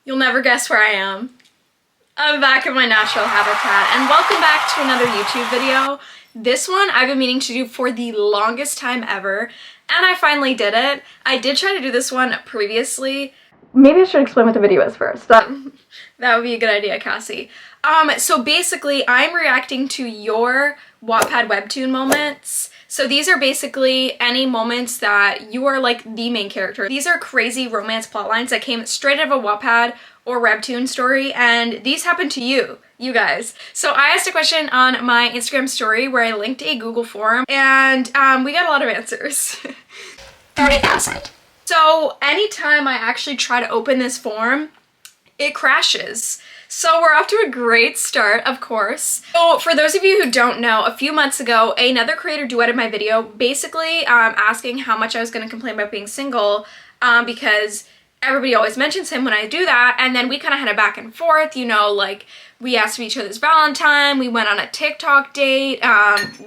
You'll never guess where I am. I'm back in my natural habitat, and welcome back to another YouTube video. This one I've been meaning to do for the longest time ever, and I finally did it. I did try to do this one previously. Maybe I should explain what the video is first. That would be a good idea, Cassie. So basically, I'm reacting to your Wattpad webtoon moments. So these are basically any moments that you are like the main character. These are crazy romance plotlines that came straight out of a Wattpad or webtoon story, and these happen to you guys. So I asked a question on my Instagram story where I linked a Google form, and we got a lot of answers. 30,000. So anytime I actually try to open this form, it crashes. So we're off to a great start, of course. So for those of you who don't know, a few months ago, another creator duetted my video, basically asking how much I was going to complain about being single, because everybody always mentions him when I do that, and then we kind of had a back and forth, you know, like we asked for each other's Valentine, we went on a TikTok date,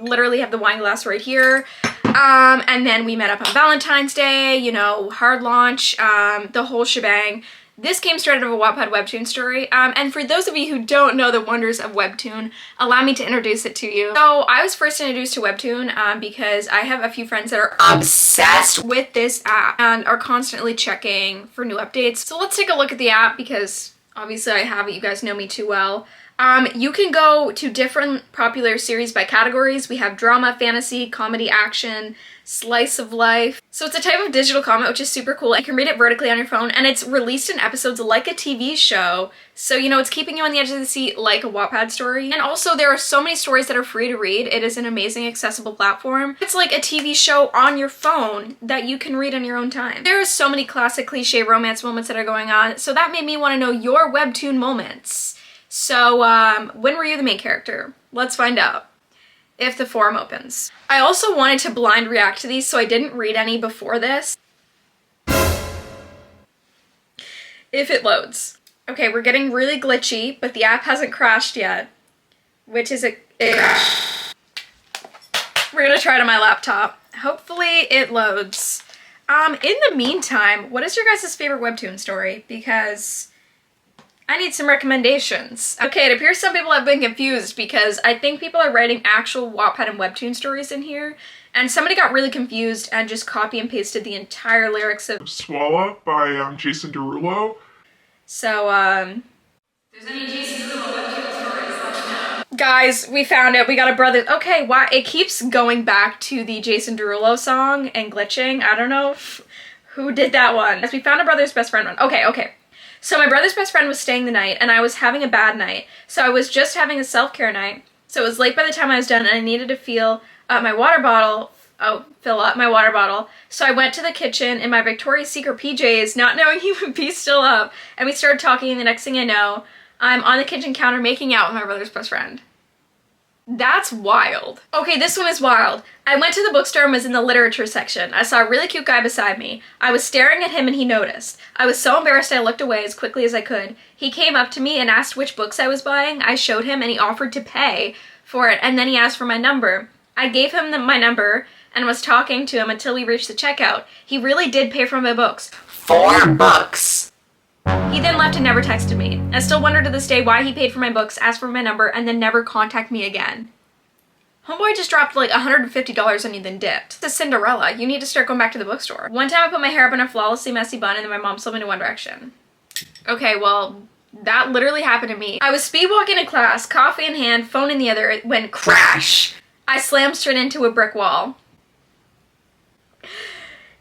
literally have the wine glass right here, and then we met up on Valentine's Day, you know, hard launch, the whole shebang. This came straight out of a Wattpad webtoon story, and for those of you who don't know the wonders of webtoon, allow me to introduce it to you. So I was first introduced to webtoon because I have a few friends that are obsessed with this app and are constantly checking for new updates. So let's take a look at the app because obviously I have it, you guys know me too well. You can go to different popular series by categories. We have drama, fantasy, comedy, action, slice of life. So it's a type of digital comic, which is super cool. You can read it vertically on your phone, and it's released in episodes like a TV show. So, you know, it's keeping you on the edge of the seat like a Wattpad story. And also there are so many stories that are free to read. It is an amazing accessible platform. It's like a TV show on your phone that you can read on your own time. There are so many classic cliche romance moments that are going on. So that made me want to know your webtoon moments. So, when were you the main character? Let's find out if the forum opens. I also wanted to blind react to these, so I didn't read any before this. If it loads. Okay, we're getting really glitchy, but the app hasn't crashed yet, which is it crashed. We're gonna try it on my laptop. Hopefully it loads. In the meantime, what is your guys' favorite webtoon story? Because I need some recommendations. Okay, it appears some people have been confused because I think people are writing actual Wattpad and webtoon stories in here, and somebody got really confused and just copy and pasted the entire lyrics of Swallow by Jason Derulo. So, if there's any Jason Derulo webtoon stories, let me know. Guys, we found it. We got a brother. Okay, why it keeps going back to the Jason Derulo song and glitching. I don't know who did that one. As we found a brother's best friend one. Okay. So my brother's best friend was staying the night, and I was having a bad night. So I was just having a self-care night. So it was late by the time I was done, and I needed to fill up my water bottle. So I went to the kitchen in my Victoria's Secret PJs, not knowing he would be still up. And we started talking, and the next thing I know, I'm on the kitchen counter making out with my brother's best friend. That's wild. Okay, this one is wild. I went to the bookstore and was in the literature section. I saw a really cute guy beside me. I was staring at him and he noticed. I was so embarrassed I looked away as quickly as I could. He came up to me and asked which books I was buying. I showed him and he offered to pay for it, and then he asked for my number. I gave him my number and was talking to him until we reached the checkout. He really did pay for my books. 4 books. He then left and never texted me. I still wonder to this day why he paid for my books, asked for my number, and then never contacted me again. Homeboy just dropped like $150 on you, then dipped. This is Cinderella. You need to start going back to the bookstore. One time I put my hair up in a flawlessly messy bun, and then my mom sold me to One Direction. Okay, well, that literally happened to me. I was speedwalking to class, coffee in hand, phone in the other, it went crash. I slammed straight into a brick wall.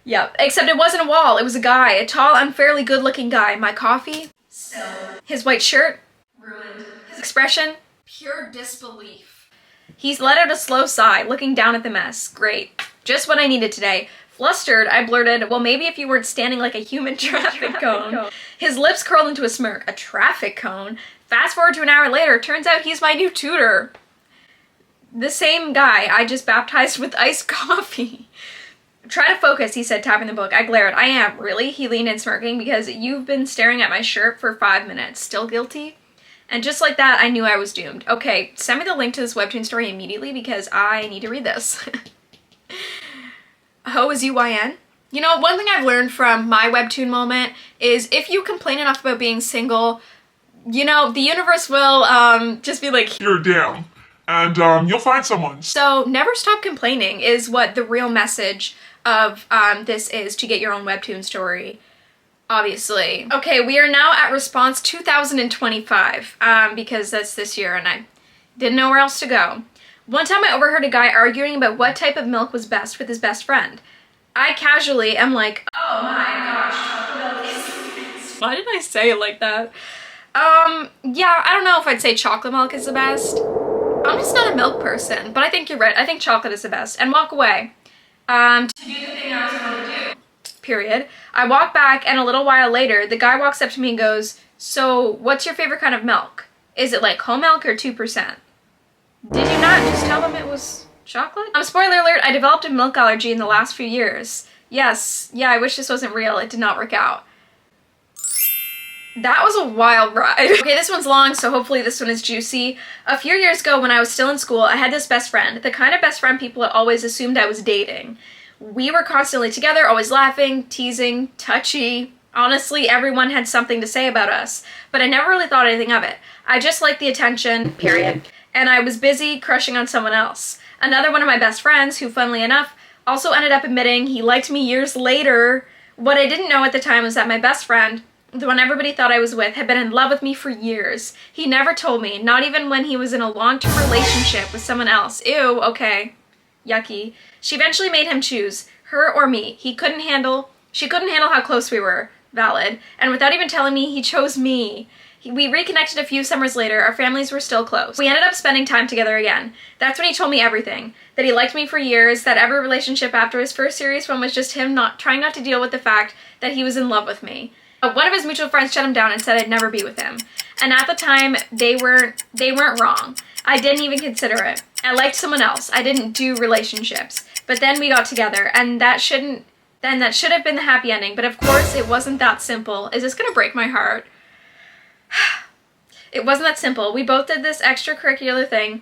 Yep, except it wasn't a wall, it was a guy, a tall, unfairly good-looking guy. My coffee? Still. His white shirt? Ruined. His expression? Pure disbelief. He's let out a slow sigh, looking down at the mess. Great. Just what I needed today. Flustered, I blurted, well, maybe if you weren't standing like a human traffic cone. His lips curled into a smirk. A traffic cone? Fast forward to an hour later, turns out he's my new tutor. The same guy I just baptized with iced coffee. Try to focus, he said, tapping the book. I glared. I am. Really? He leaned in, smirking, because you've been staring at my shirt for 5 minutes. Still guilty? And just like that, I knew I was doomed. Okay, send me the link to this webtoon story immediately because I need to read this. Ho is UYN? You know, one thing I've learned from my webtoon moment is if you complain enough about being single, you know, the universe will just be like, You're down. And you'll find someone. so never stop complaining is what the real message of this is to get your own webtoon story, obviously. Okay, we are now at response 2025 because that's this year and I didn't know where else to go. One time I overheard a guy arguing about what type of milk was best with his best friend. I casually am like, oh my gosh, chocolate milk is the best. Why did I say it like that? Yeah, I don't know if I'd say chocolate milk is the best. I'm just not a milk person, but I think you're right. I think chocolate is the best. And walk away. To do the thing I was going to do. Period. I walk back and a little while later, the guy walks up to me and goes, so what's your favorite kind of milk? Is it like whole milk or 2%? Did you not just tell them it was chocolate? Spoiler alert, I developed a milk allergy in the last few years. Yes, yeah, I wish this wasn't real. It did not work out. That was a wild ride. Okay, this one's long, so hopefully this one is juicy. A few years ago when I was still in school, I had this best friend, the kind of best friend people always assumed I was dating. We were constantly together, always laughing, teasing, touchy. Honestly, everyone had something to say about us, but I never really thought anything of it. I just liked the attention, period. And I was busy crushing on someone else. Another one of my best friends, who funnily enough, also ended up admitting he liked me years later. What I didn't know at the time was that my best friend, the one everybody thought I was with, had been in love with me for years. He never told me, not even when he was in a long-term relationship with someone else. Ew, okay. Yucky. She eventually made him choose, her or me. She couldn't handle how close we were. Valid. And without even telling me, he chose me. We reconnected a few summers later. Our families were still close. We ended up spending time together again. That's when he told me everything. That he liked me for years, that every relationship after his first serious one was just him trying not to deal with the fact that he was in love with me. One of his mutual friends shut him down and said I'd never be with him. And at the time, they weren't wrong. I didn't even consider it. I liked someone else. I didn't do relationships. But then we got together, and that should have been the happy ending. But of course, it wasn't that simple. Is this gonna break my heart? It wasn't that simple. We both did this extracurricular thing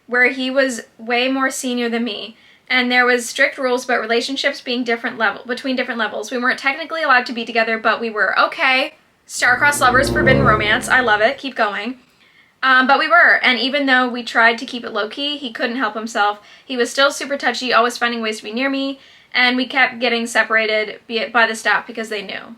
where he was way more senior than me. And there was strict rules about relationships being between different levels. We weren't technically allowed to be together, but we were. Okay. Star-crossed lovers, forbidden romance. I love it. Keep going. But we were. And even though we tried to keep it low-key, he couldn't help himself. He was still super touchy, always finding ways to be near me. And we kept getting separated by the staff because they knew.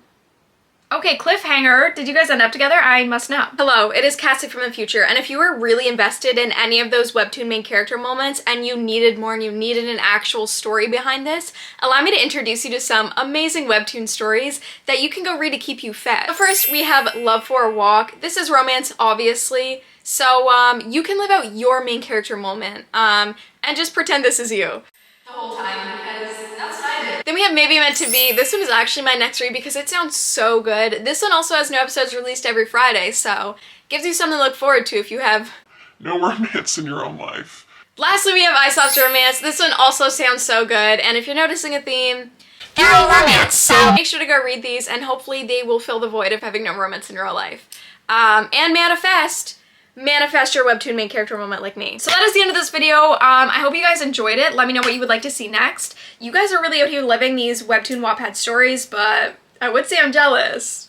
Okay, cliffhanger. Did you guys end up together? I must know. Hello, it is Cassie from the future, and if you were really invested in any of those webtoon main character moments and you needed more and you needed an actual story behind this, allow me to introduce you to some amazing webtoon stories that you can go read to keep you fed. So first, we have Love for a Walk. This is romance, obviously, so you can live out your main character moment and just pretend this is you the whole time, because that's what I did. Then we have Maybe Meant to Be. This one is actually my next read because it sounds so good. This one also has new episodes released every Friday, so gives you something to look forward to if you have No romance in your own life. Lastly, we have Aesop's Romance. This one also sounds so good, and if you're noticing a theme, Very romance, so make sure to go read these, and hopefully they will fill the void of having no romance in your life. And manifest your webtoon main character moment like me. So that is the end of this video. I hope you guys enjoyed it. Let me know what you would like to see next. You guys are really out here living these webtoon Wattpad stories, but I would say I'm jealous.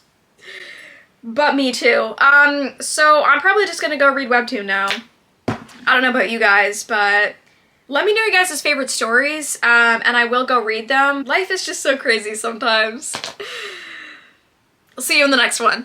But me too. So I'm probably just gonna go read webtoon now. I don't know about you guys, but let me know your guys' favorite stories, and I will go read them. Life is just so crazy sometimes. I'll see you in the next one.